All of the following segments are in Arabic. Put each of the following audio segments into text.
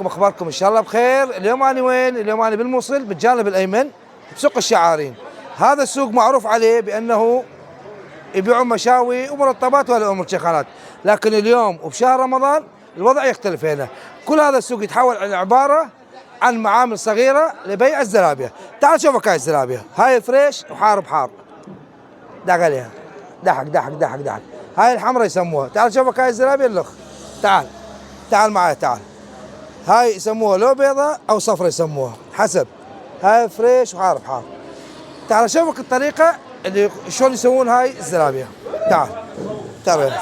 اخباركم ان شاء الله بخير. اليوم انا وين؟ اليوم انا بالموصل بالجانب الايمن بسوق الشعارين. هذا السوق معروف عليه بانه يبيعون مشاوي ومرطبات والامور شغالات، لكن اليوم وبشهر رمضان الوضع يختلف هنا. كل هذا السوق يتحول عن عباره عن معامل صغيره لبيع الزلابيه. تعال شوفك هاي الزلابيه، هاي فريش وحار بحار. دق عليها، دحك دحك دحك دحك. هاي الحمراء يسموها. تعال شوفك هاي الزلابيه اللخ. تعال تعال معي تعال. هاي يسموها لو بيضة أو صفرة يسموها حسب. هاي فريش وحار بحار. تعال شوفك الطريقة اللي شلون يسوون هاي الزلابية. تعال تعال.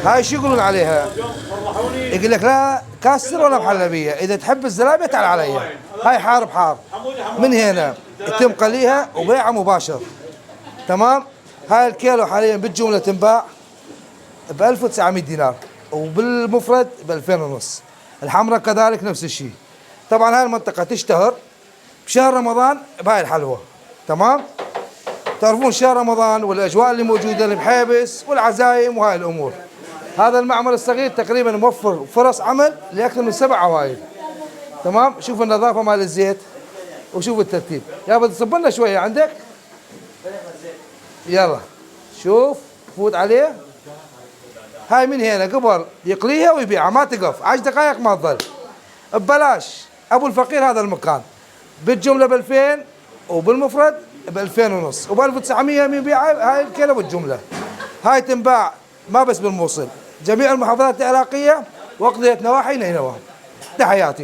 هاي شو يقولون عليها؟ يقول لك لا كاسر ولا محلبية، إذا تحب الزلابية تعال علي. هاي حار بحار. من هنا يتم قليها وبيعها مباشر. تمام؟ هاي الكيلو حاليا بالجملة تنباع ب 1900 دينار وبالمفرد ب 2000 ونص. الحمراء كذلك نفس الشيء. طبعا هاي المنطقة تشتهر بشهر رمضان بهاي الحلوى. تمام؟ تعرفون شهر رمضان والاجواء اللي موجودة البحيبس والعزايم وهاي الامور. هذا المعمل الصغير تقريبا موفر فرص عمل لاكثر من 7 عوائل. تمام؟ شوف النظافة مال الزيت وشوف الترتيب. يابا تصب لنا شوية عندك؟ يلا شوف فوت عليه. هاي من هنا قبل يقليها ويبيعها ما تقف 10 دقائق ما تظل ببلاش. ابو الفقير هذا المكان بالجمله ب 2000 وبالمفرد ب 2000 ونص وب 1900 من بيعها. هاي الكيلو بالجمله. هاي تنباع ما بس بالموصل، جميع المحافظات العراقيه واقضيه نواحي نينوى. تحياتي.